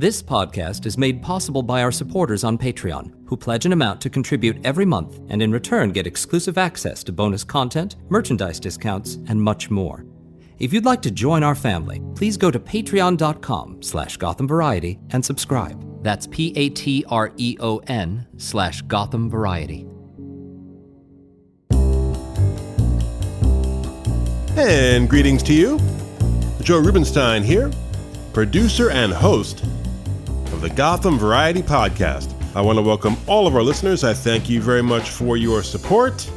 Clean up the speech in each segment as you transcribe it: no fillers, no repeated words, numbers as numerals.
This podcast is made possible by our supporters on Patreon, who pledge an amount to contribute every month and in return get exclusive access to bonus content, merchandise discounts, and much more. If you'd like to join our family, please go to patreon.com/Gotham Variety and subscribe. That's Patreon/Gotham Variety. And greetings to you. Joe Rubenstein here, producer and host of the Gotham Variety Podcast. I want to welcome all of our listeners. I thank you very much for your support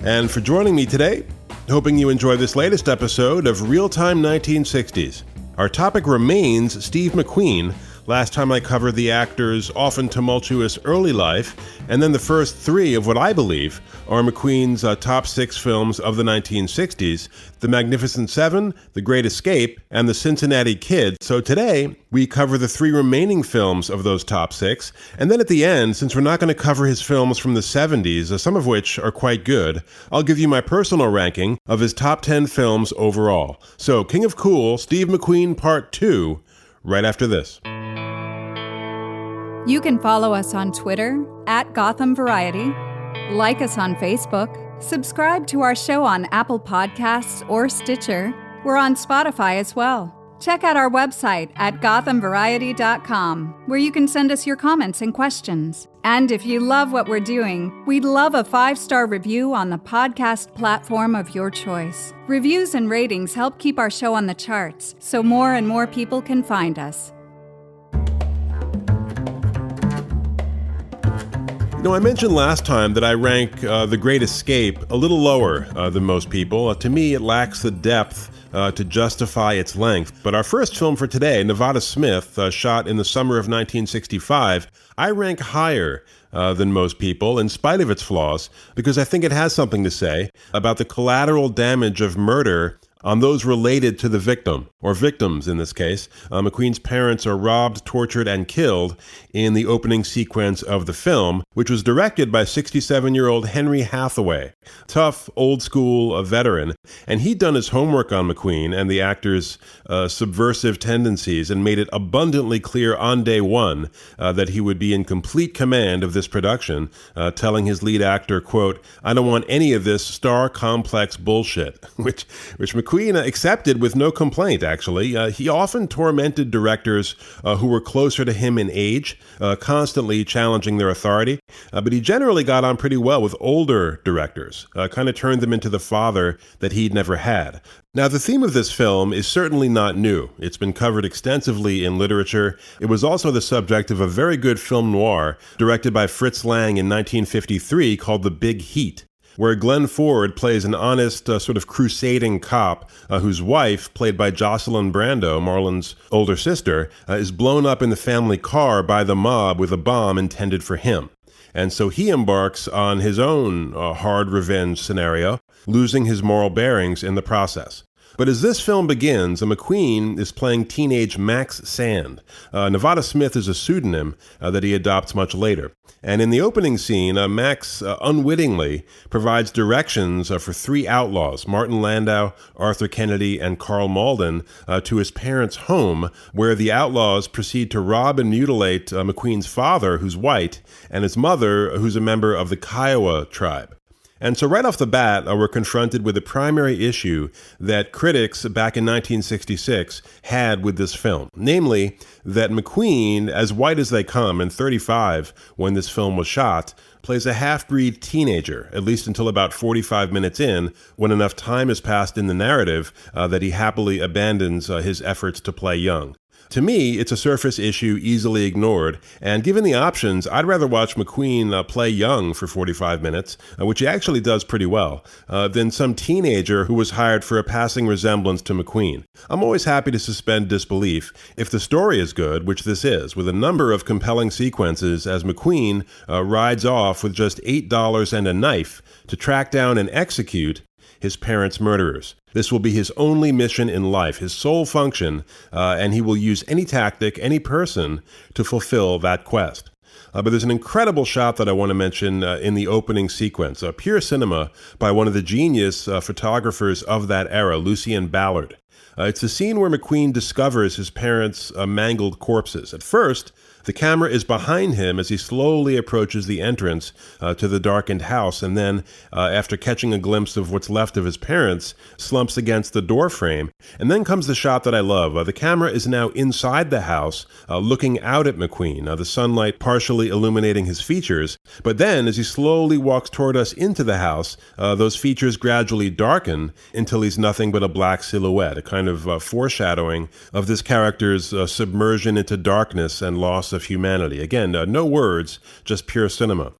and for joining me today. Hoping you enjoy this latest episode of Real-Time 1960s. Our topic remains Steve McQueen. Last time I covered the actor's often tumultuous early life, and then the first three of what I believe are McQueen's top six films of the 1960s, The Magnificent Seven, The Great Escape, and The Cincinnati Kid. So today, we cover the three remaining films of those top six, and then at the end, since we're not going to cover his films from the 70s, some of which are quite good, I'll give you my personal ranking of his top 10 films overall. So, King of Cool, Steve McQueen Part 2, right after this. You can follow us on Twitter @Gotham Variety, like us on Facebook, subscribe to our show on Apple Podcasts or Stitcher. We're on Spotify as well. Check out our website at gothamvariety.com, where you can send us your comments and questions. And if you love what we're doing, we'd love a 5-star review on the podcast platform of your choice. Reviews and ratings help keep our show on the charts, so more and more people can find us. You know, I mentioned last time that I rank The Great Escape a little lower than most people. To me, it lacks the depth to justify its length. But our first film for today, Nevada Smith, shot in the summer of 1965, I rank higher than most people, in spite of its flaws, because I think it has something to say about the collateral damage of murder on those related to the victim, or victims in this case. McQueen's parents are robbed, tortured, and killed in the opening sequence of the film, which was directed by 67-year-old Henry Hathaway, tough, old-school veteran. And he'd done his homework on McQueen and the actor's subversive tendencies and made it abundantly clear on day one that he would be in complete command of this production, telling his lead actor, quote, "I don't want any of this star-complex bullshit," which McQueen accepted with no complaint, actually. He often tormented directors who were closer to him in age, constantly challenging their authority, but he generally got on pretty well with older directors, kind of turned them into the father that he'd never had. Now, the theme of this film is certainly not new. It's been covered extensively in literature. It was also the subject of a very good film noir directed by Fritz Lang in 1953 called The Big Heat, where Glenn Ford plays an honest, sort of crusading cop whose wife, played by Jocelyn Brando, Marlon's older sister, is blown up in the family car by the mob with a bomb intended for him. And so he embarks on his own hard revenge scenario, losing his moral bearings in the process. But as this film begins, McQueen is playing teenage Max Sand. Nevada Smith is a pseudonym that he adopts much later. And in the opening scene, Max unwittingly provides directions for three outlaws, Martin Landau, Arthur Kennedy, and Carl Malden, to his parents' home, where the outlaws proceed to rob and mutilate McQueen's father, who's white, and his mother, who's a member of the Kiowa tribe. And so right off the bat, we're confronted with the primary issue that critics back in 1966 had with this film, namely that McQueen, as white as they come, and 35 when this film was shot, plays a half-breed teenager, at least until about 45 minutes in, when enough time has passed in the narrative that he happily abandons his efforts to play young. To me, it's a surface issue easily ignored, and given the options, I'd rather watch McQueen play young for 45 minutes, which he actually does pretty well, than some teenager who was hired for a passing resemblance to McQueen. I'm always happy to suspend disbelief if the story is good, which this is, with a number of compelling sequences as McQueen rides off with just $8 and a knife to track down and execute his parents' murderers. This will be his only mission in life, his sole function, and he will use any tactic, any person to fulfill that quest. But there's an incredible shot that I want to mention in the opening sequence, pure cinema by one of the genius photographers of that era, Lucien Ballard. It's the scene where McQueen discovers his parents' mangled corpses. At first, the camera is behind him as he slowly approaches the entrance to the darkened house, and then, after catching a glimpse of what's left of his parents, slumps against the door frame. And then comes the shot that I love. The camera is now inside the house, looking out at McQueen, the sunlight partially illuminating his features. But then, as he slowly walks toward us into the house, those features gradually darken until he's nothing but a black silhouette, a kind of foreshadowing of this character's submersion into darkness and loss of humanity. Again, no words, just pure cinema.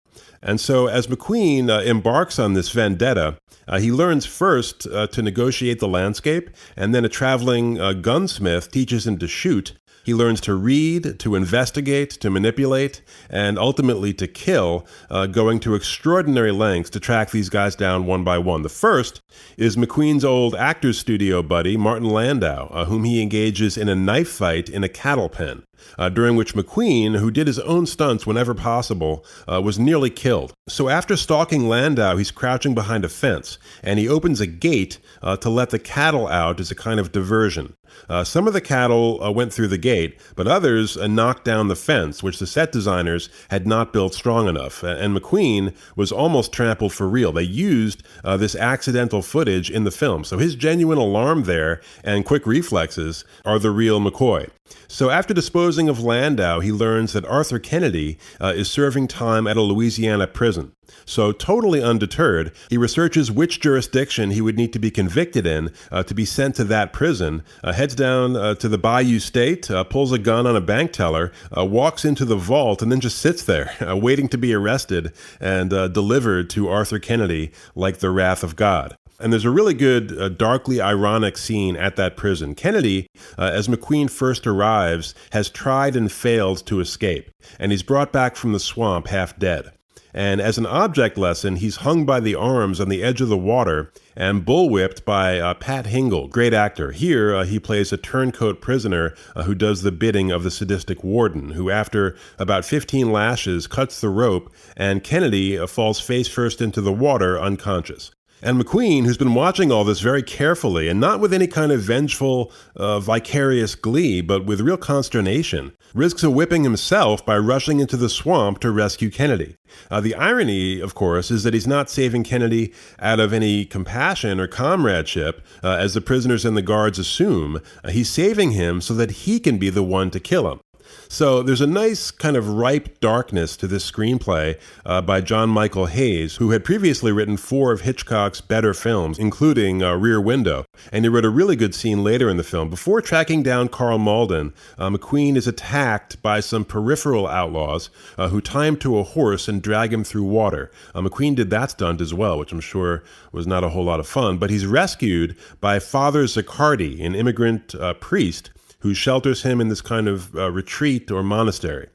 And so as McQueen embarks on this vendetta, he learns first to negotiate the landscape, and then a traveling gunsmith teaches him to shoot. He learns to read, to investigate, to manipulate, and ultimately to kill, going to extraordinary lengths to track these guys down one by one. The first is McQueen's old actor's studio buddy, Martin Landau, whom he engages in a knife fight in a cattle pen, during which McQueen, who did his own stunts whenever possible, was nearly killed. So after stalking Landau, he's crouching behind a fence, and he opens a gate to let the cattle out as a kind of diversion. Some of the cattle went through the gate, but others knocked down the fence, which the set designers had not built strong enough. And McQueen was almost trampled for real. They used this accidental footage in the film. So his genuine alarm there and quick reflexes are the real McCoy. So after disposing of Landau, he learns that Arthur Kennedy is serving time at a Louisiana prison. So totally undeterred, he researches which jurisdiction he would need to be convicted in to be sent to that prison, heads down to the Bayou State, pulls a gun on a bank teller, walks into the vault, and then just sits there, waiting to be arrested and delivered to Arthur Kennedy like the wrath of God. And there's a really good, darkly ironic scene at that prison. Kennedy, as McQueen first arrives, has tried and failed to escape, and he's brought back from the swamp half dead. And as an object lesson, he's hung by the arms on the edge of the water and bullwhipped by Pat Hingle, great actor. Here, he plays a turncoat prisoner who does the bidding of the sadistic warden, who after about 15 lashes cuts the rope, and Kennedy falls face first into the water unconscious. And McQueen, who's been watching all this very carefully, and not with any kind of vengeful, vicarious glee, but with real consternation, risks a whipping himself by rushing into the swamp to rescue Kennedy. The irony, of course, is that he's not saving Kennedy out of any compassion or comradeship, as the prisoners and the guards assume. He's saving him so that he can be the one to kill him. So there's a nice kind of ripe darkness to this screenplay by John Michael Hayes, who had previously written 4 of Hitchcock's better films, including Rear Window. And he wrote a really good scene later in the film. Before tracking down Carl Malden, McQueen is attacked by some peripheral outlaws who tie him to a horse and drag him through water. McQueen did that stunt as well, which I'm sure was not a whole lot of fun. But he's rescued by Father Zaccardi, an immigrant priest, who shelters him in this kind of retreat or monastery.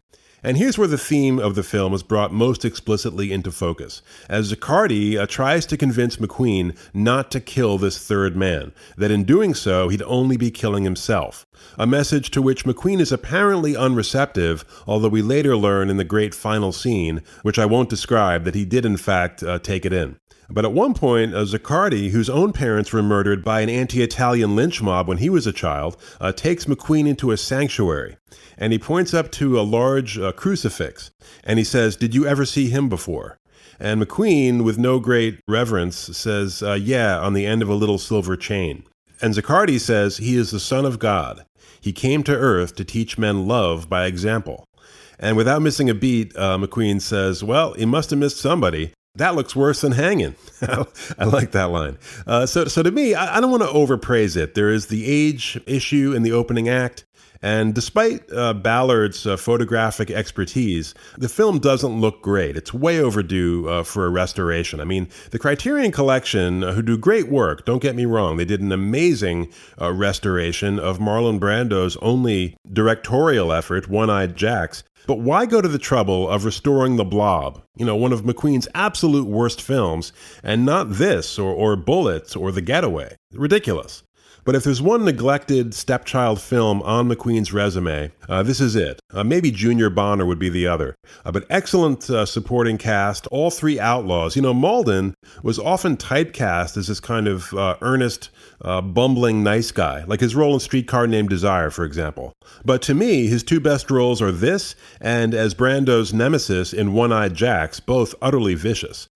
And here's where the theme of the film is brought most explicitly into focus, as Zaccardi tries to convince McQueen not to kill this third man, that in doing so, he'd only be killing himself. A message to which McQueen is apparently unreceptive, although we later learn in the great final scene, which I won't describe, that he did in fact take it in. But at one point, Zaccardi, whose own parents were murdered by an anti-Italian lynch mob when he was a child, takes McQueen into a sanctuary. And he points up to a large crucifix. And he says, "Did you ever see him before?" And McQueen, with no great reverence, says, "Yeah, on the end of a little silver chain." And Zaccardi says, "He is the Son of God. He came to earth to teach men love by example." And without missing a beat, McQueen says, "Well, he must have missed somebody. That looks worse than hanging." I like that line. So to me, I don't want to overpraise it. There is the age issue in the opening act. And despite Ballard's photographic expertise, the film doesn't look great. It's way overdue for a restoration. I mean, the Criterion Collection, who do great work, don't get me wrong, they did an amazing restoration of Marlon Brando's only directorial effort, One-Eyed Jacks. But why go to the trouble of restoring The Blob, one of McQueen's absolute worst films, and not this, or Bullets, or The Getaway? Ridiculous. But if there's one neglected stepchild film on McQueen's resume, this is it. Maybe Junior Bonner would be the other. But excellent supporting cast, all three outlaws. Malden was often typecast as this kind of earnest, bumbling nice guy, like his role in Streetcar Named Desire, for example. But to me, his two best roles are this and as Brando's nemesis in One-Eyed Jacks, both utterly vicious.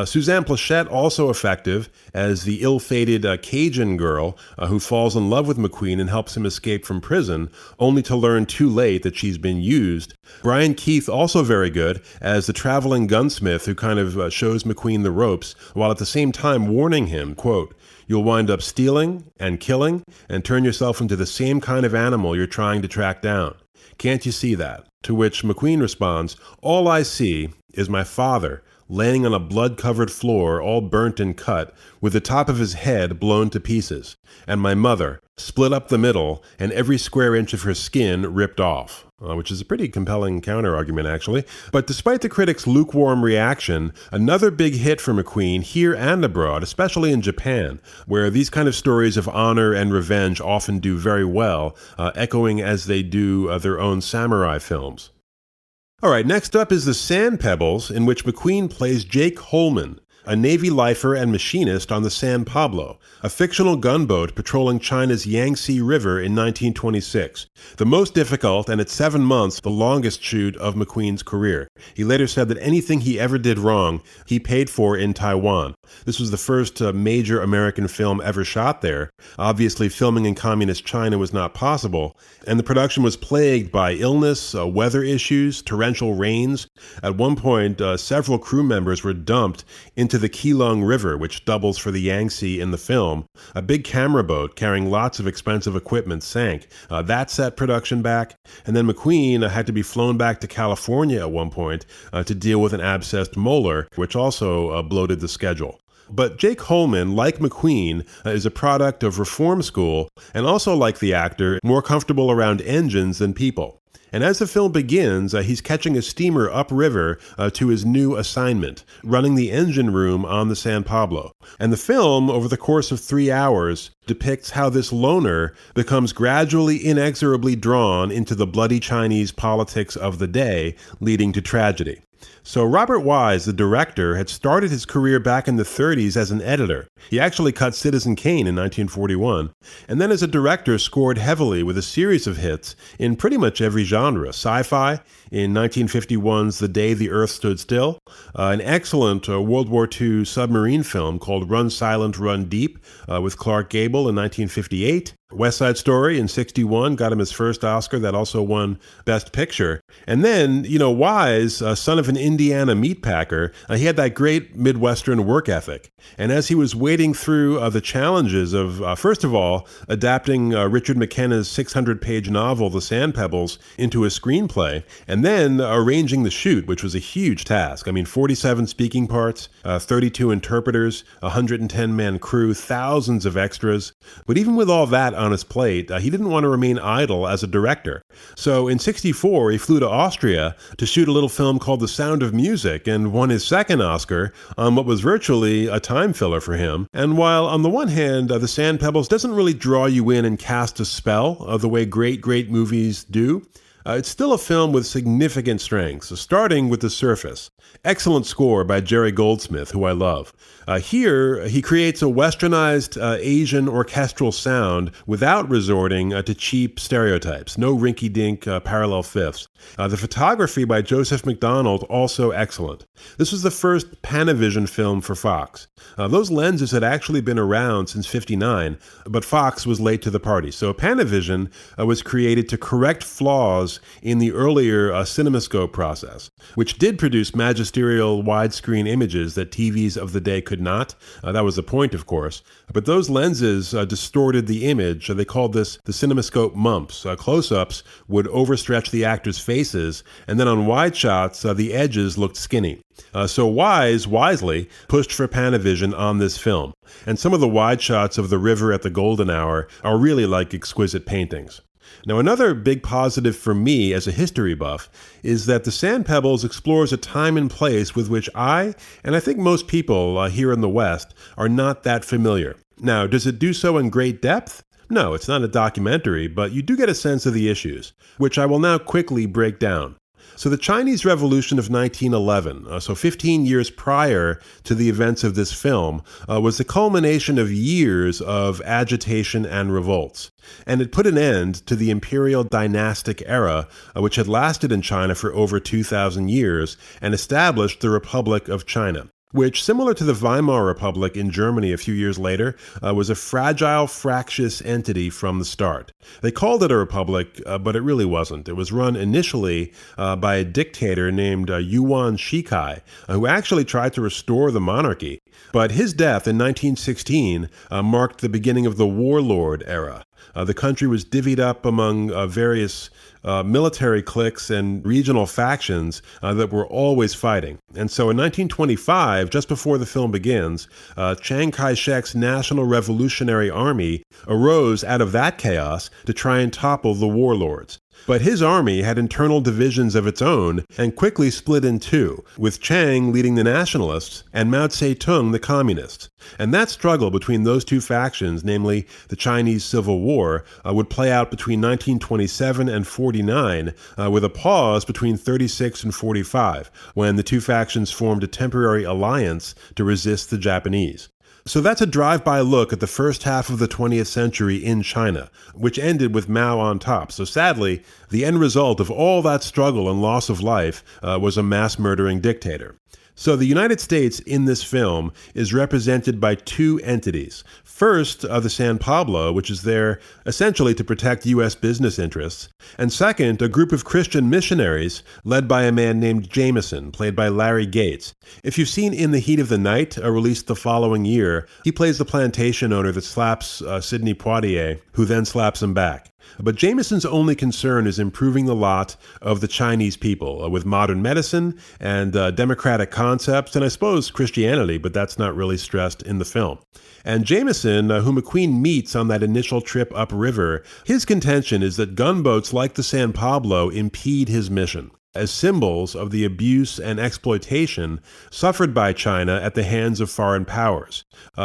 Suzanne Plachette also effective as the ill-fated Cajun girl who falls in love with McQueen and helps him escape from prison, only to learn too late that she's been used. Brian Keith also very good as the traveling gunsmith who kind of shows McQueen the ropes, while at the same time warning him, quote, "You'll wind up stealing and killing and turn yourself into the same kind of animal you're trying to track down. Can't you see that?" To which McQueen responds, "All I see is my father laying on a blood-covered floor, all burnt and cut, with the top of his head blown to pieces, and my mother, split up the middle, and every square inch of her skin ripped off." Which is a pretty compelling counter-argument, actually. But despite the critics' lukewarm reaction, another big hit for McQueen here and abroad, especially in Japan, where these kind of stories of honor and revenge often do very well, echoing as they do their own samurai films. All right, next up is The Sand Pebbles, in which McQueen plays Jake Holman, a Navy lifer and machinist on the San Pablo, a fictional gunboat patrolling China's Yangtze River in 1926, the most difficult and at 7 months the longest shoot of McQueen's career. He later said that anything he ever did wrong, he paid for in Taiwan. This was the first major American film ever shot there. Obviously, filming in communist China was not possible, and the production was plagued by illness, weather issues, torrential rains. At one point, several crew members were dumped into the Keelung River, which doubles for the Yangtze in the film. A big camera boat carrying lots of expensive equipment sank. That set production back, and then McQueen had to be flown back to California at one point to deal with an abscessed molar, which also bloated the schedule. But Jake Holman, like McQueen, is a product of reform school, and also like the actor, more comfortable around engines than people. And as the film begins, he's catching a steamer upriver to his new assignment, running the engine room on the San Pablo. And the film, over the course of 3 hours, depicts how this loner becomes gradually inexorably drawn into the bloody Chinese politics of the day, leading to tragedy. So Robert Wise, the director, had started his career back in the 30s as an editor. He actually cut Citizen Kane in 1941, and then as a director scored heavily with a series of hits in pretty much every genre. Sci-fi, in 1951's The Day the Earth Stood Still, an excellent World War II submarine film called Run Silent, Run Deep with Clark Gable in 1958, West Side Story in 61 got him his first Oscar. That also won Best Picture. And then, Wise, son of an Indiana meatpacker, he had that great Midwestern work ethic. And as he was wading through the challenges of, first of all, adapting Richard McKenna's 600-page novel, The Sand Pebbles, into a screenplay, and then arranging the shoot, which was a huge task. 47 speaking parts, 32 interpreters, 110-man crew, thousands of extras. But even with all that on his plate, he didn't want to remain idle as a director. So in 64, he flew to Austria to shoot a little film called The Sound of Music and won his second Oscar on what was virtually a time filler for him. And while on the one hand, The Sand Pebbles doesn't really draw you in and cast a spell the way great movies do, it's still a film with significant strengths, starting with the surface. Excellent score by Jerry Goldsmith, who I love. Here, he creates a westernized Asian orchestral sound without resorting to cheap stereotypes. No rinky-dink parallel fifths. The photography by Joseph McDonald, also excellent. This was the first Panavision film for Fox. Those lenses had actually been around since '59, but Fox was late to the party. So Panavision was created to correct flaws in the earlier CinemaScope process, which did produce magisterial widescreen images that TVs of the day could not. That was the point, of course. But those lenses distorted the image. They called this the CinemaScope mumps. Close-ups would overstretch the actors' faces, and then on wide shots, the edges looked skinny. So Wise, wisely, pushed for Panavision on this film. And some of the wide shots of the river at the golden hour are really like exquisite paintings. Now, another big positive for me as a history buff is that The Sand Pebbles explores a time and place with which I, and I think most people here in the West, are not that familiar. Now, does it do so in great depth? No, it's not a documentary, but you do get a sense of the issues, which I will now quickly break down. So the Chinese Revolution of 1911, so 15 years prior to the events of this film, was the culmination of years of agitation and revolts. And it put an end to the imperial dynastic era, which had lasted in China for over 2,000 years, and established the Republic of China, which, similar to the Weimar Republic in Germany a few years later, was a fragile, fractious entity from the start. They called it a republic, but it really wasn't. It was run initially by a dictator named Yuan Shikai, who actually tried to restore the monarchy. But his death in 1916 marked the beginning of the warlord era. The country was divvied up among various military cliques and regional factions that were always fighting. And so in 1925, just before the film begins, Chiang Kai-shek's National Revolutionary Army arose out of that chaos to try and topple the warlords. But his army had internal divisions of its own and quickly split in two, with Chiang leading the nationalists and Mao Zedong the communists. And that struggle between those two factions, namely the Chinese Civil War, would play out between 1927 and 49, with a pause between 36 and 45, when the two factions formed a temporary alliance to resist the Japanese. So that's a drive-by look at the first half of the 20th century in China, which ended with Mao on top. So sadly, the end result of all that struggle and loss of life was a mass-murdering dictator. So the United States in this film is represented by two entities. First, the San Pablo, which is there essentially to protect U.S. business interests. And second, a group of Christian missionaries led by a man named Jameson, played by Larry Gates. If you've seen In the Heat of the Night, released the following year, he plays the plantation owner that slaps Sidney Poitier, who then slaps him back. But Jameson's only concern is improving the lot of the Chinese people with modern medicine and democratic concepts, and I suppose Christianity, but that's not really stressed in the film. And Jameson, who McQueen meets on that initial trip upriver, his contention is that gunboats like the San Pablo impede his mission as symbols of the abuse and exploitation suffered by China at the hands of foreign powers.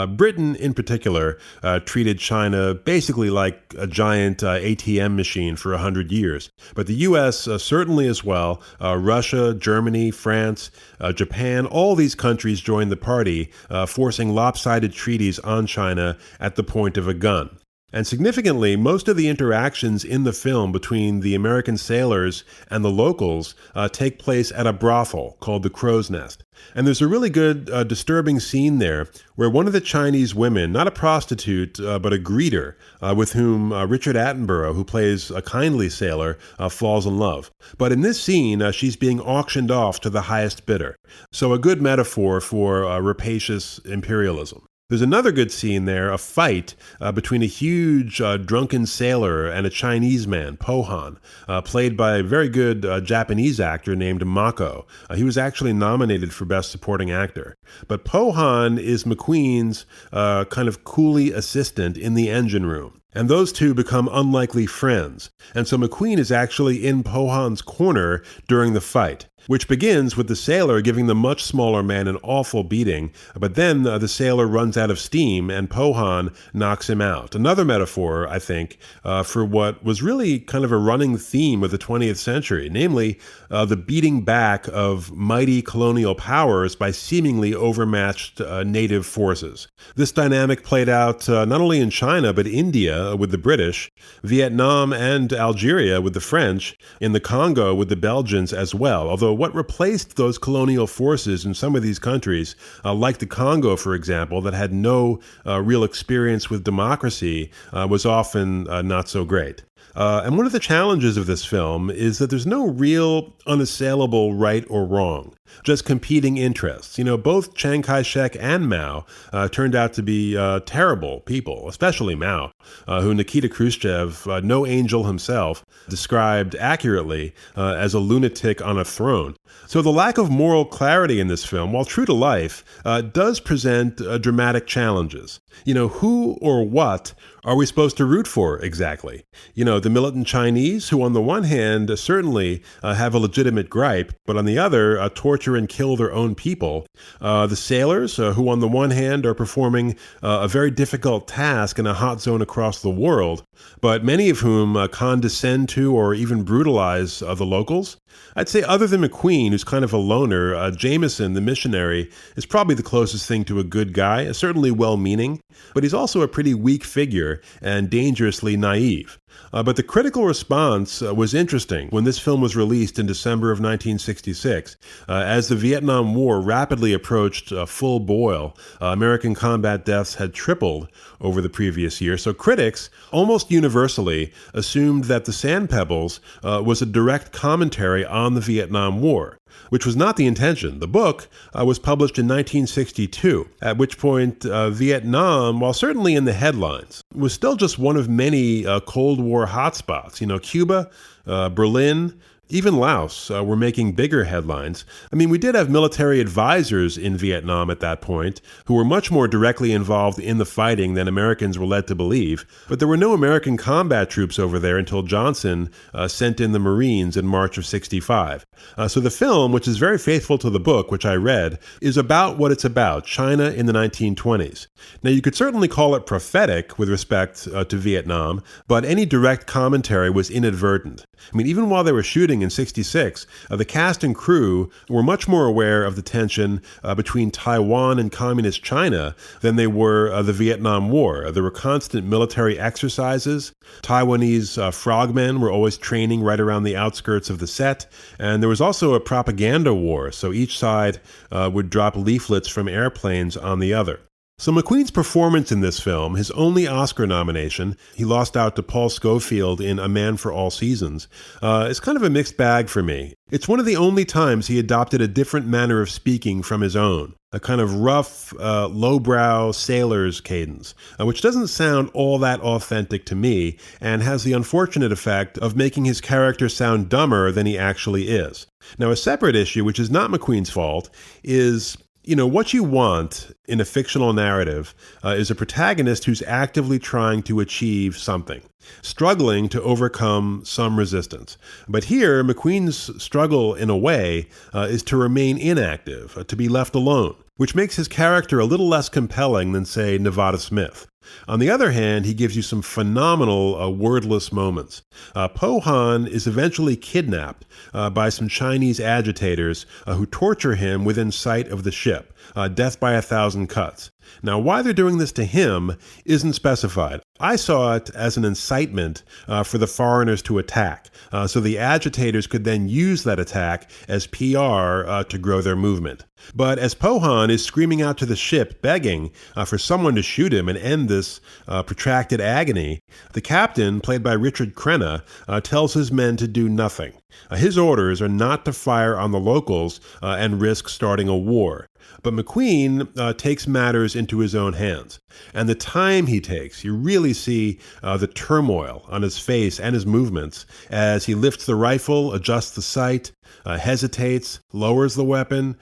Britain, in particular, treated China basically like a giant ATM machine for 100 years. But the U.S. Certainly as well, Russia, Germany, France, Japan, all these countries joined the party, forcing lopsided treaties on China at the point of a gun. And significantly, most of the interactions in the film between the American sailors and the locals take place at a brothel called the Crow's Nest. And there's a really good, disturbing scene there where one of the Chinese women, not a prostitute, but a greeter, with whom Richard Attenborough, who plays a kindly sailor, falls in love. But in this scene, she's being auctioned off to the highest bidder. So a good metaphor for rapacious imperialism. There's another good scene there, a fight between a huge drunken sailor and a Chinese man, Po Han, played by a very good Japanese actor named Mako. He was actually nominated for Best Supporting Actor. But Po Han is McQueen's kind of coolie assistant in the engine room. And those two become unlikely friends. And so McQueen is actually in Po Han's corner during the fight, which begins with the sailor giving the much smaller man an awful beating, but then the sailor runs out of steam and Po Han knocks him out. Another metaphor, I think, for what was really kind of a running theme of the 20th century, namely the beating back of mighty colonial powers by seemingly overmatched native forces. This dynamic played out not only in China, but India with the British, Vietnam and Algeria with the French, in the Congo with the Belgians as well, although what replaced those colonial forces in some of these countries, like the Congo, for example, that had no real experience with democracy, was often not so great. And one of the challenges of this film is that there's no real unassailable right or wrong, just competing interests. You know, both Chiang Kai-shek and Mao turned out to be terrible people, especially Mao, who Nikita Khrushchev, no angel himself, described accurately as a lunatic on a throne. So the lack of moral clarity in this film, while true to life, does present dramatic challenges. You know, who or what are we supposed to root for exactly? The militant Chinese, who on the one hand certainly have a legitimate gripe, but on the other torture and kill their own people. The sailors, who on the one hand are performing a very difficult task in a hot zone across the world, but many of whom condescend to or even brutalize the locals. I'd say other than McQueen, who's kind of a loner, Jameson, the missionary, is probably the closest thing to a good guy, certainly well-meaning, but he's also a pretty weak figure and dangerously naive. But the critical response was interesting when this film was released in December of 1966. As the Vietnam War rapidly approached full boil, American combat deaths had tripled over the previous year. So critics almost universally assumed that The Sand Pebbles was a direct commentary on the Vietnam War, which was not the intention. The book was published in 1962, at which point Vietnam, while certainly in the headlines, was still just one of many Cold War hotspots. Cuba, Berlin, even Laos were making bigger headlines. We did have military advisors in Vietnam at that point who were much more directly involved in the fighting than Americans were led to believe, but there were no American combat troops over there until Johnson sent in the Marines in March of '65. So the film, which is very faithful to the book, which I read, is about what it's about, China in the 1920s. Now, you could certainly call it prophetic with respect to Vietnam, but any direct commentary was inadvertent. Even while they were shooting in '66, the cast and crew were much more aware of the tension between Taiwan and Communist China than they were the Vietnam War. There were constant military exercises. Taiwanese frogmen were always training right around the outskirts of the set. And there was also a propaganda war, so each side would drop leaflets from airplanes on the other. So McQueen's performance in this film, his only Oscar nomination, he lost out to Paul Scofield in A Man for All Seasons, is kind of a mixed bag for me. It's one of the only times he adopted a different manner of speaking from his own, a kind of rough, lowbrow sailor's cadence, which doesn't sound all that authentic to me and has the unfortunate effect of making his character sound dumber than he actually is. Now, a separate issue, which is not McQueen's fault, is what you want in a fictional narrative is a protagonist who's actively trying to achieve something, struggling to overcome some resistance. But here, McQueen's struggle, in a way, is to remain inactive, to be left alone, which makes his character a little less compelling than, say, Nevada Smith. On the other hand, he gives you some phenomenal wordless moments. Po Han is eventually kidnapped by some Chinese agitators who torture him within sight of the ship, death by 1,000 cuts. Now, why they're doing this to him isn't specified. I saw it as an incitement for the foreigners to attack, so the agitators could then use that attack as PR to grow their movement. But as Po Han is screaming out to the ship, begging for someone to shoot him and end this protracted agony, the captain, played by Richard Crenna, tells his men to do nothing. His orders are not to fire on the locals and risk starting a war. But McQueen takes matters into his own hands. And the time he takes, you really see the turmoil on his face and his movements as he lifts the rifle, adjusts the sight, hesitates, lowers the weapon,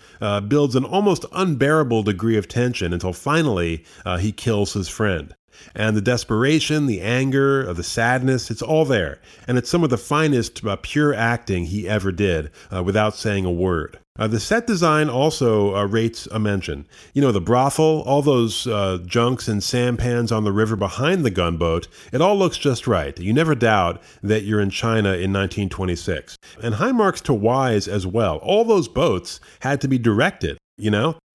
builds an almost unbearable degree of tension until finally he kills his friend. And the desperation, the anger, the sadness, it's all there. And it's some of the finest pure acting he ever did without saying a word. The set design also rates a mention. The brothel, all those junks and sampans on the river behind the gunboat, it all looks just right. You never doubt that you're in China in 1926. And high marks to Wise as well. All those boats had to be directed.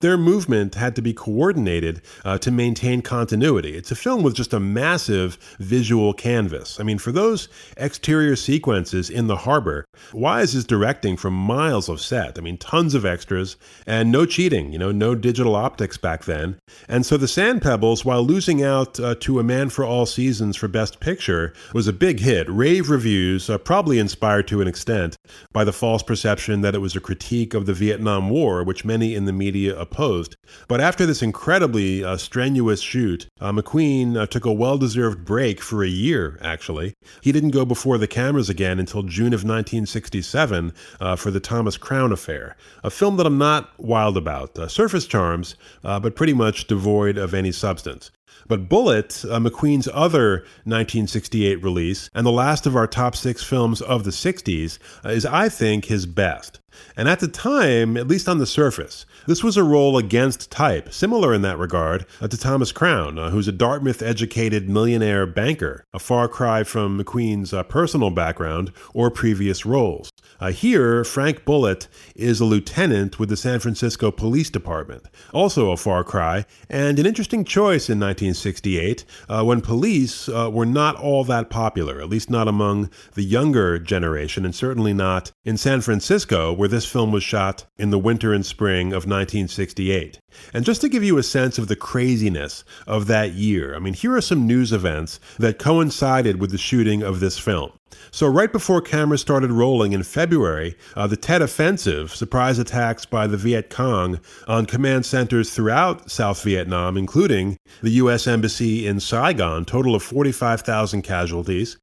Their movement had to be coordinated to maintain continuity. It's a film with just a massive visual canvas. For those exterior sequences in the harbor, Wise is directing from miles of set. Tons of extras and no cheating, no digital optics back then. And so The Sand Pebbles, while losing out to A Man for All Seasons for Best Picture, was a big hit. Rave reviews, probably inspired to an extent by the false perception that it was a critique of the Vietnam War, which many in the media opposed. But after this incredibly strenuous shoot, McQueen took a well-deserved break for a year, actually. He didn't go before the cameras again until June of 1967 for the Thomas Crown Affair, a film that I'm not wild about. Surface charms, but pretty much devoid of any substance. But Bullet, McQueen's other 1968 release, and the last of our top 6 films of the 60s, is, I think, his best. And at the time, at least on the surface, this was a role against type, similar in that regard to Thomas Crown, who's a Dartmouth-educated millionaire banker, a far cry from McQueen's personal background or previous roles. Here, Frank Bullitt is a lieutenant with the San Francisco Police Department, also a far cry, and an interesting choice in 1968 when police were not all that popular, at least not among the younger generation, and certainly not in San Francisco, where this film was shot in the winter and spring of 1968. And just to give you a sense of the craziness of that year, I mean, here are some news events that coincided with the shooting of this film. So right before cameras started rolling in February, the Tet Offensive, surprise attacks by the Viet Cong on command centers throughout South Vietnam, including the U.S. Embassy in Saigon, total of 45,000 casualties.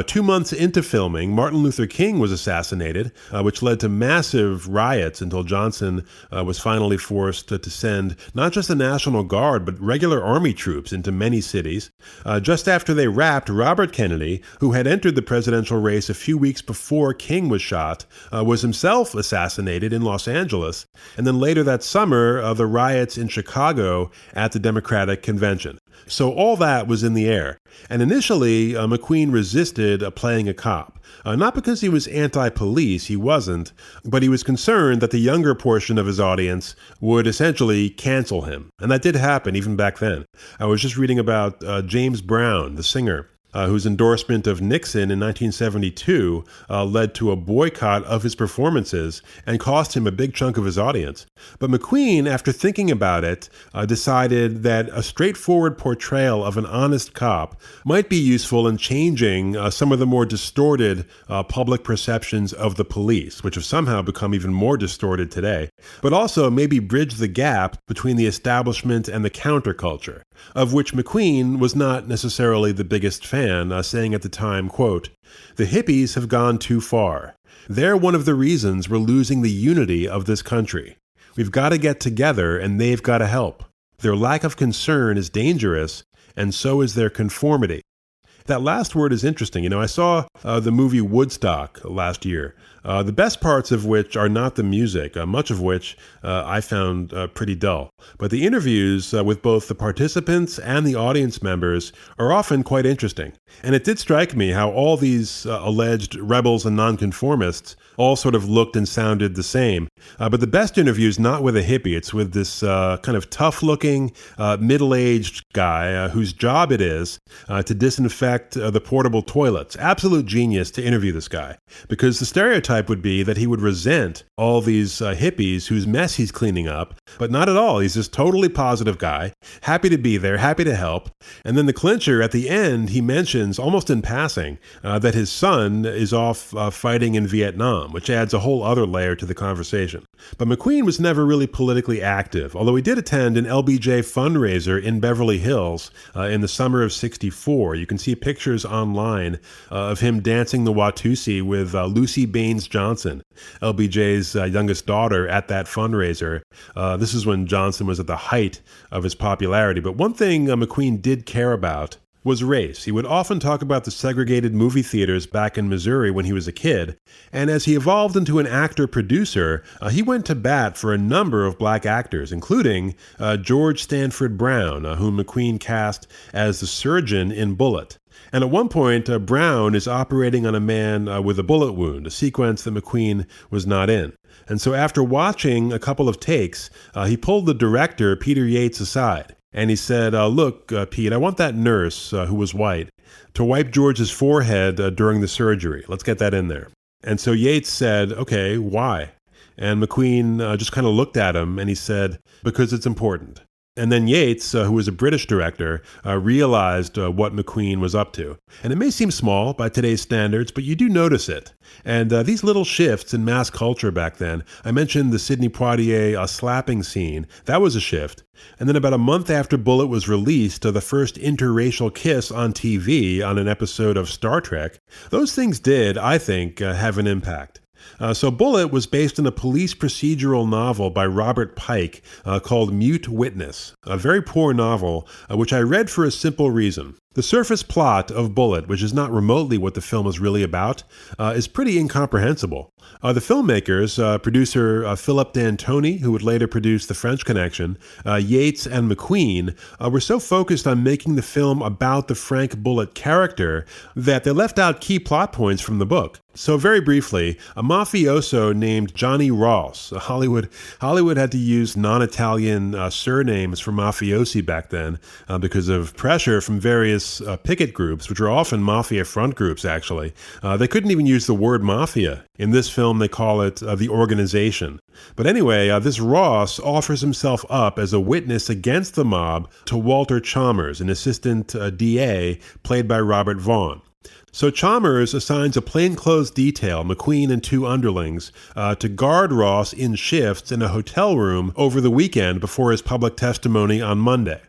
2 months into filming, Martin Luther King was assassinated, which led to massive riots until Johnson was finally forced to send not just the National Guard, but regular army troops into many cities. Just after they wrapped, Robert Kennedy, who had entered the presidential race a few weeks before King was shot, was himself assassinated in Los Angeles. And then later that summer, the riots in Chicago at the Democratic Convention. So all that was in the air. And initially, McQueen resisted playing a cop. Not because he was anti-police, he wasn't, but he was concerned that the younger portion of his audience would essentially cancel him. And that did happen even back then. I was just reading about James Brown, the singer, whose endorsement of Nixon in 1972 led to a boycott of his performances and cost him a big chunk of his audience. But McQueen, after thinking about it, decided that a straightforward portrayal of an honest cop might be useful in changing some of the more distorted public perceptions of the police, which have somehow become even more distorted today, but also maybe bridge the gap between the establishment and the counterculture, of which McQueen was not necessarily the biggest fan, saying at the time, quote, "The hippies have gone too far. They're one of the reasons we're losing the unity of this country. We've got to get together and they've got to help. Their lack of concern is dangerous, and so is their conformity." That last word is interesting. You know, I saw the movie Woodstock last year, the best parts of which are not the music, much of which I found pretty dull. But the interviews with both the participants and the audience members are often quite interesting. And it did strike me how all these alleged rebels and nonconformists all sort of looked and sounded the same. But the best interview is not with a hippie. It's with this kind of tough-looking, middle-aged guy whose job it is to disinfect the portable toilets. Absolute genius to interview this guy, because the stereotype would be that he would resent all these hippies whose mess he's cleaning up, but not at all. He's this totally positive guy, happy to be there, happy to help. And then the clincher at the end, he mentions, almost in passing, that his son is off fighting in Vietnam, which adds a whole other layer to the conversation. But McQueen was never really politically active, although he did attend an LBJ fundraiser in Beverly Hills in the summer of '64. You can see pictures online of him dancing the Watusi with Lucy Baines Johnson, LBJ's youngest daughter, at that fundraiser. This is when Johnson was at the height of his popularity. But one thing McQueen did care about was race. He would often talk about the segregated movie theaters back in Missouri when he was a kid, and as he evolved into an actor-producer, he went to bat for a number of black actors, including George Stanford Brown, whom McQueen cast as the surgeon in Bullet. And at one point, Brown is operating on a man with a bullet wound, a sequence that McQueen was not in. And so after watching a couple of takes, he pulled the director, Peter Yates, aside. And he said, look, Pete, I want that nurse, who was white, to wipe George's forehead during the surgery. Let's get that in there. And so Yates said, okay, why? And McQueen just kind of looked at him and he said, because it's important. And then Yates, who was a British director, realized what McQueen was up to. And it may seem small by today's standards, but you do notice it. And these little shifts in mass culture back then, I mentioned the Sidney Poitier slapping scene. That was a shift. And then about a month after Bullet was released, the first interracial kiss on TV on an episode of Star Trek, those things did, I think, have an impact. So Bullitt was based on a police procedural novel by Robert Pike called Mute Witness, a very poor novel, which I read for a simple reason. The surface plot of Bullitt, which is not remotely what the film is really about, is pretty incomprehensible. The filmmakers, producer Philip D'Antoni, who would later produce The French Connection, Yates, and McQueen, were so focused on making the film about the Frank Bullitt character that they left out key plot points from the book. So very briefly, a mafioso named Johnny Ross. Hollywood had to use non-Italian surnames for mafiosi back then because of pressure from various picket groups, which are often mafia front groups, actually. They couldn't even use the word mafia. In this film, they call it the organization. But anyway, this Ross offers himself up as a witness against the mob to Walter Chalmers, an assistant DA played by Robert Vaughn. So Chalmers assigns a plainclothes detail, McQueen and two underlings, to guard Ross in shifts in a hotel room over the weekend before his public testimony on Monday.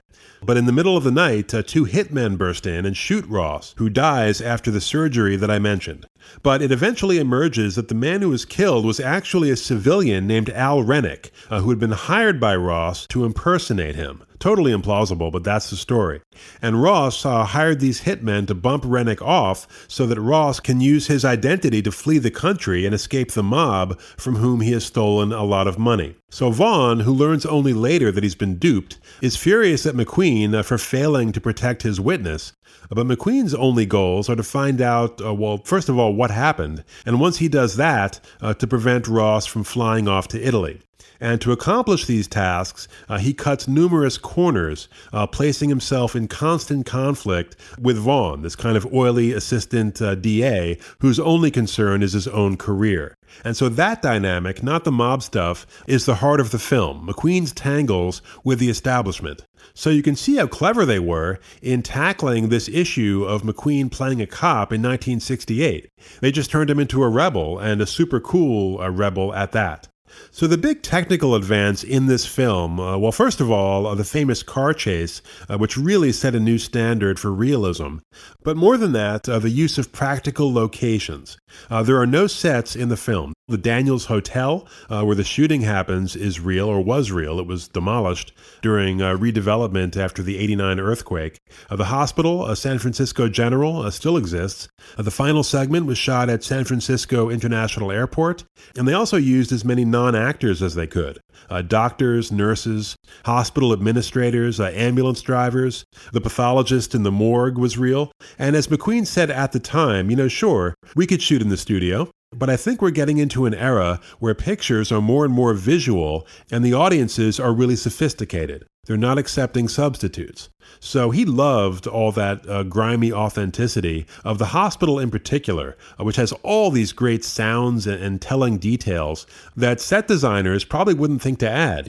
But in the middle of the night, two hitmen burst in and shoot Ross, who dies after the surgery that I mentioned. But it eventually emerges that the man who was killed was actually a civilian named Al Rennick, who had been hired by Ross to impersonate him. Totally implausible, but that's the story. And Ross hired these hitmen to bump Rennick off so that Ross can use his identity to flee the country and escape the mob from whom he has stolen a lot of money. So Vaughn, who learns only later that he's been duped, is furious at McQueen for failing to protect his witness. But McQueen's only goals are to find out, first of all, what happened, and once he does that, to prevent Ross from flying off to Italy. And to accomplish these tasks, he cuts numerous corners, placing himself in constant conflict with Vaughn, this kind of oily assistant DA, whose only concern is his own career. And so that dynamic, not the mob stuff, is the heart of the film, McQueen's tangles with the establishment. So you can see how clever they were in tackling this issue of McQueen playing a cop in 1968. They just turned him into a rebel, and a super cool rebel at that. So the big technical advance in this film, first of all, the famous car chase, which really set a new standard for realism. But more than that, the use of practical locations. There are no sets in the film. The Daniels Hotel, where the shooting happens, is real, or was real. It was demolished during redevelopment after the '89 earthquake. The hospital, San Francisco General, still exists. The final segment was shot at San Francisco International Airport, and they also used as many non-actors as they could. Doctors, nurses, hospital administrators, ambulance drivers, the pathologist in the morgue was real. And as McQueen said at the time, sure, we could shoot in the studio, but I think we're getting into an era where pictures are more and more visual and the audiences are really sophisticated. They're not accepting substitutes. So he loved all that grimy authenticity of the hospital in particular, which has all these great sounds and telling details that set designers probably wouldn't think to add,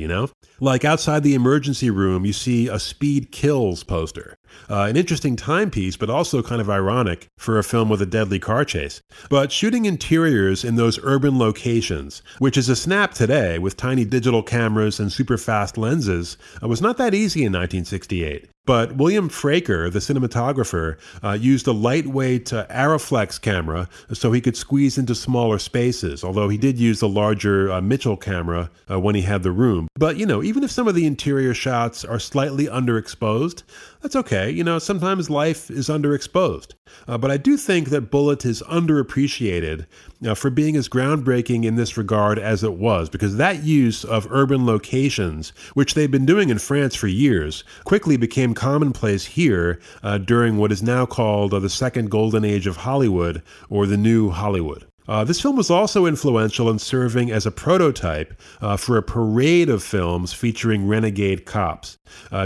Like outside the emergency room, you see a Speed Kills poster. An interesting timepiece, but also kind of ironic for a film with a deadly car chase. But shooting interiors in those urban locations, which is a snap today with tiny digital cameras and super fast lenses, was not that easy in 1968. But William Fraker, the cinematographer, used a lightweight Arriflex camera so he could squeeze into smaller spaces, although he did use the larger Mitchell camera when he had the room. But, even if some of the interior shots are slightly underexposed, that's okay. Sometimes life is underexposed. But I do think that Bullitt is underappreciated for being as groundbreaking in this regard as it was, because that use of urban locations, which they've been doing in France for years, quickly became commonplace here during what is now called the second golden age of Hollywood, or the new Hollywood. This film was also influential in serving as a prototype for a parade of films featuring renegade cops.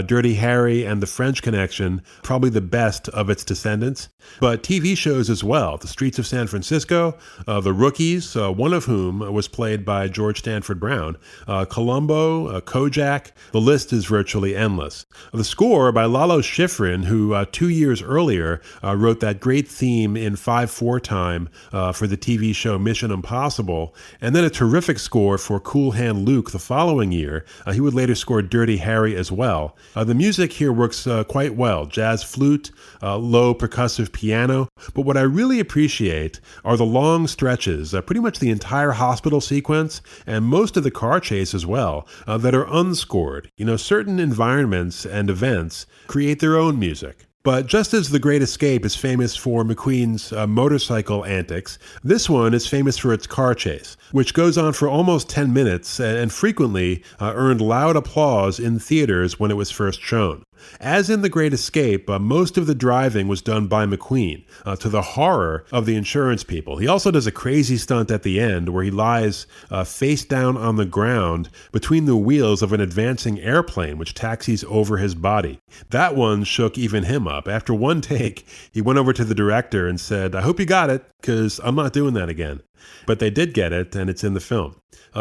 Dirty Harry and The French Connection, probably the best of its descendants, but TV shows as well. The Streets of San Francisco, The Rookies, one of whom was played by George Stanford Brown, Columbo, Kojak, the list is virtually endless. The score by Lalo Schifrin, who 2 years earlier wrote that great theme in 5/4 time for the TV TV show Mission Impossible, and then a terrific score for Cool Hand Luke the following year. He would later score Dirty Harry as well. The music here works quite well. Jazz flute, low percussive piano. But what I really appreciate are the long stretches, pretty much the entire hospital sequence, and most of the car chase as well, that are unscored. Certain environments and events create their own music. But just as The Great Escape is famous for McQueen's motorcycle antics, this one is famous for its car chase, which goes on for almost 10 minutes and frequently earned loud applause in theaters when it was first shown. As in The Great Escape, most of the driving was done by McQueen, to the horror of the insurance people. He also does a crazy stunt at the end where he lies face down on the ground between the wheels of an advancing airplane which taxis over his body. That one shook even him up. After one take, he went over to the director and said, "I hope you got it, because I'm not doing that again." But they did get it, and it's in the film.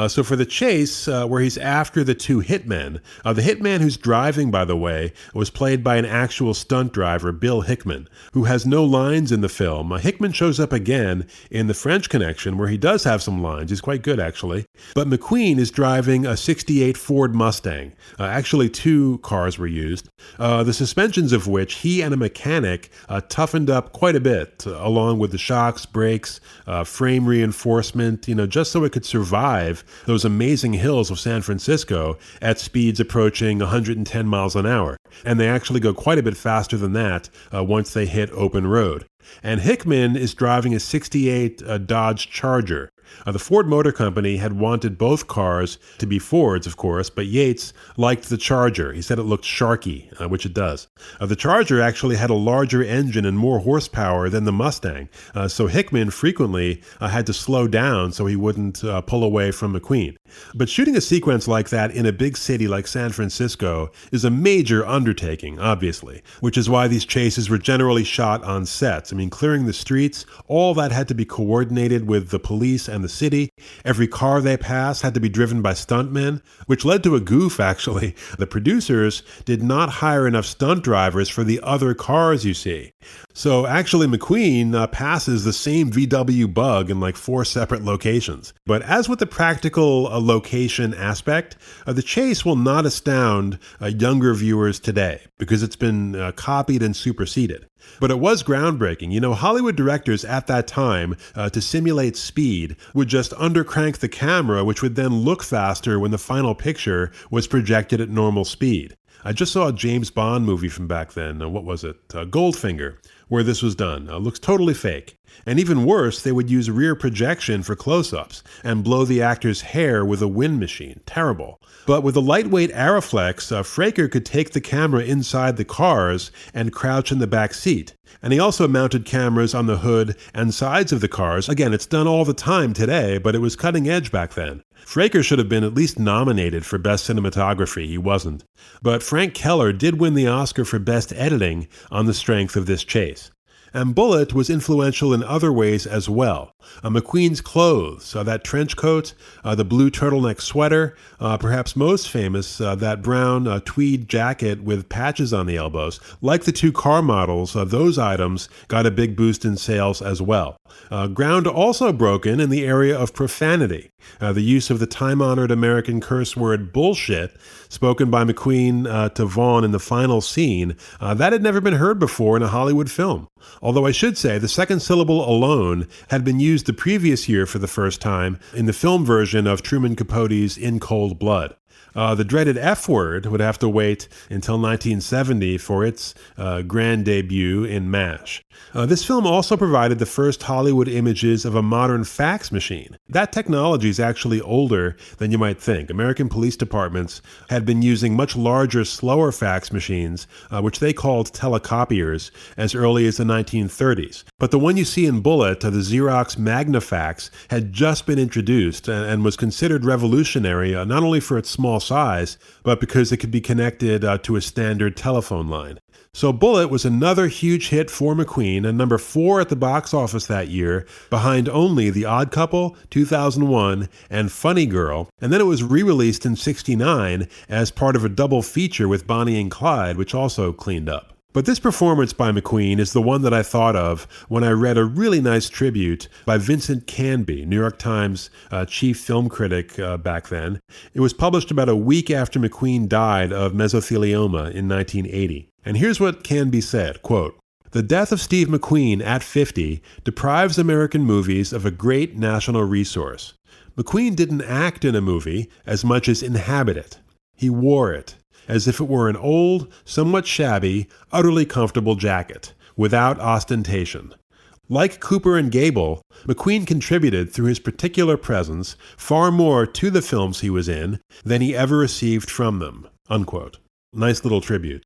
So for the chase, where he's after the two hitmen, the hitman who's driving, by the way, was played by an actual stunt driver, Bill Hickman, who has no lines in the film. Hickman shows up again in The French Connection, where he does have some lines. He's quite good, actually. But McQueen is driving a '68 Ford Mustang. Actually, two cars were used, the suspensions of which he and a mechanic toughened up quite a bit, along with the shocks, brakes, frame reinforcement, just so it could survive those amazing hills of San Francisco at speeds approaching 110 miles an hour. And they actually go quite a bit faster than that once they hit open road. And Hickman is driving a '68 Dodge Charger. The Ford Motor Company had wanted both cars to be Fords, of course, but Yates liked the Charger. He said it looked sharky, which it does. The Charger actually had a larger engine and more horsepower than the Mustang, so Hickman frequently had to slow down so he wouldn't pull away from McQueen. But shooting a sequence like that in a big city like San Francisco is a major undertaking, obviously, which is why these chases were generally shot on sets. Clearing the streets, all that had to be coordinated with the police and the city. Every car they passed had to be driven by stuntmen, which led to a goof, actually. The producers did not hire enough stunt drivers for the other cars you see. So actually McQueen passes the same VW Bug in like 4 separate locations. But as with the practical location aspect, the chase will not astound younger viewers today because it's been copied and superseded. But it was groundbreaking. Hollywood directors at that time, to simulate speed, would just undercrank the camera, which would then look faster when the final picture was projected at normal speed. I just saw a James Bond movie from back then. What was it? Goldfinger, where this was done. Looks totally fake. And even worse, they would use rear projection for close-ups and blow the actor's hair with a wind machine. Terrible. But with a lightweight Arriflex, Fraker could take the camera inside the cars and crouch in the back seat. And he also mounted cameras on the hood and sides of the cars. Again, it's done all the time today, but it was cutting edge back then. Fraker should have been at least nominated for Best Cinematography. He wasn't. But Frank Keller did win the Oscar for Best Editing on the strength of this chase. And Bullitt was influential in other ways as well. McQueen's clothes, that trench coat, the blue turtleneck sweater, perhaps most famous, that brown tweed jacket with patches on the elbows. Like the two car models, those items got a big boost in sales as well. Ground also broken in the area of profanity. The use of the time-honored American curse word bullshit, spoken by McQueen to Vaughn in the final scene, that had never been heard before in a Hollywood film. Although I should say the second syllable alone had been used the previous year for the first time in the film version of Truman Capote's In Cold Blood. The dreaded F word would have to wait until 1970 for its grand debut in MASH. This film also provided the first Hollywood images of a modern fax machine. That technology is actually older than you might think. American police departments had been using much larger, slower fax machines, which they called telecopiers, as early as the 1930s. But the one you see in Bullitt, the Xerox Magnafax, had just been introduced and was considered revolutionary, not only for its small size, but because it could be connected to a standard telephone line. So Bullitt was another huge hit for McQueen, and number 4 at the box office that year, behind only The Odd Couple, 2001, and Funny Girl. And then it was re-released in '69 as part of a double feature with Bonnie and Clyde, which also cleaned up. But this performance by McQueen is the one that I thought of when I read a really nice tribute by Vincent Canby, New York Times chief film critic back then. It was published about a week after McQueen died of mesothelioma in 1980. And here's what Canby said, quote, "The death of Steve McQueen at 50 deprives American movies of a great national resource. McQueen didn't act in a movie as much as inhabit it. He wore it, as if it were an old, somewhat shabby, utterly comfortable jacket, without ostentation. Like Cooper and Gable, McQueen contributed through his particular presence far more to the films he was in than he ever received from them." Unquote. Nice little tribute.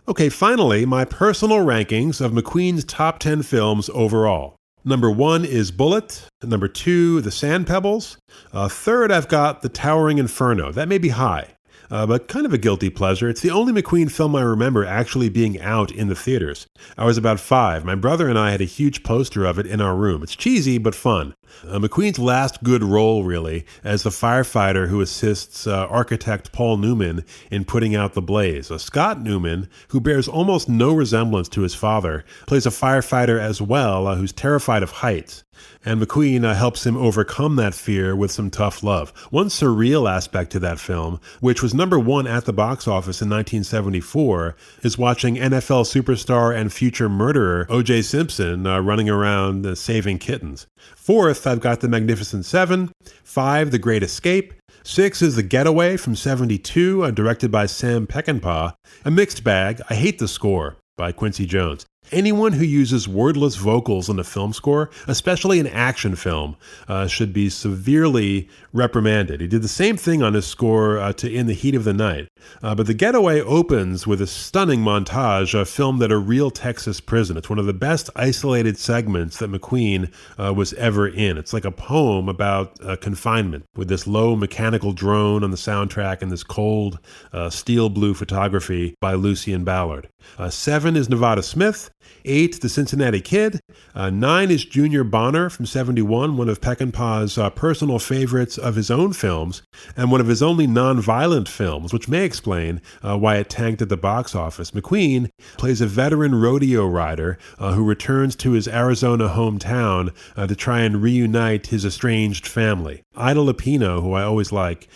Okay, finally, my personal rankings of McQueen's top 10 films overall. Number 1 is Bullitt. Number 2, The Sand Pebbles. Third, I've got The Towering Inferno. That may be high. But kind of a guilty pleasure. It's the only McQueen film I remember actually being out in the theaters. I was about 5. My brother and I had a huge poster of it in our room. It's cheesy, but fun. McQueen's last good role, really, as the firefighter who assists architect Paul Newman in putting out the blaze. Scott Newman, who bears almost no resemblance to his father, plays a firefighter as well who's terrified of heights. And McQueen helps him overcome that fear with some tough love. One surreal aspect to that film, which was number 1 at the box office in 1974, is watching NFL superstar and future murderer O.J. Simpson running around saving kittens. Fourth, I've got The Magnificent Seven. 5, The Great Escape. 6 is The Getaway from 72, directed by Sam Peckinpah. A mixed bag. I hate the score by Quincy Jones. Anyone who uses wordless vocals in a film score, especially an action film, should be severely reprimanded. He did the same thing on his score to In the Heat of the Night. But The Getaway opens with a stunning montage filmed at a real Texas prison. It's one of the best isolated segments that McQueen was ever in. It's like a poem about confinement, with this low mechanical drone on the soundtrack and this cold steel blue photography by Lucien Ballard. 7 is Nevada Smith. 8, The Cincinnati Kid. 9 is Junior Bonner from 71, one of Peckinpah's personal favorites of his own films, and one of his only non-violent films, which may explain why it tanked at the box office. McQueen plays a veteran rodeo rider who returns to his Arizona hometown to try and reunite his estranged family. Ida Lupino, who I always like,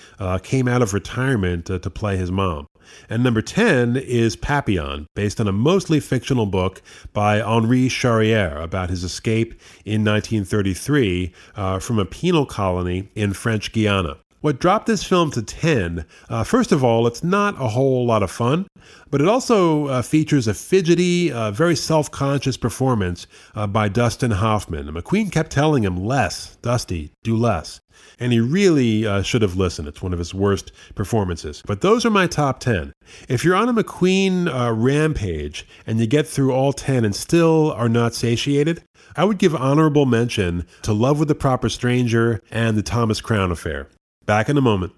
came out of retirement to play his mom. And number 10 is Papillon, based on a mostly fictional book by Henri Charrière about his escape in 1933 from a penal colony in French Guiana. What dropped this film to 10, first of all, it's not a whole lot of fun, but it also features a fidgety, very self-conscious performance by Dustin Hoffman. McQueen kept telling him, less, Dusty, do less. And he really should have listened. It's one of his worst performances. But those are my top 10. If you're on a McQueen rampage and you get through all 10 and still are not satiated, I would give honorable mention to Love with the Proper Stranger and The Thomas Crown Affair. Back in a moment.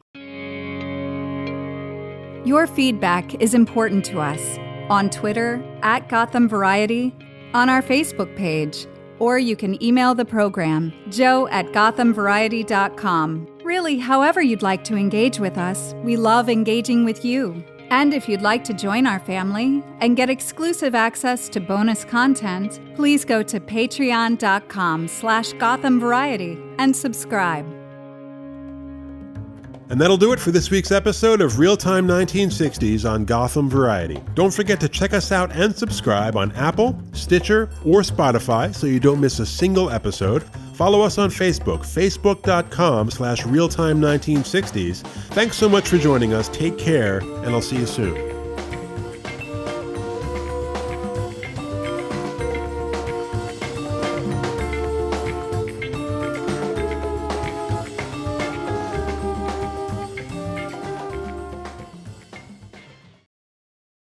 Your feedback is important to us. On Twitter, @Gotham Variety, on our Facebook page, or you can email the program, joe@gothamvariety.com. Really, however you'd like to engage with us, we love engaging with you. And if you'd like to join our family and get exclusive access to bonus content, please go to patreon.com/GothamVariety and subscribe. And that'll do it for this week's episode of Real-Time 1960s on Gotham Variety. Don't forget to check us out and subscribe on Apple, Stitcher, or Spotify so you don't miss a single episode. Follow us on Facebook, facebook.com/Realtime1960s. Thanks so much for joining us. Take care, and I'll see you soon.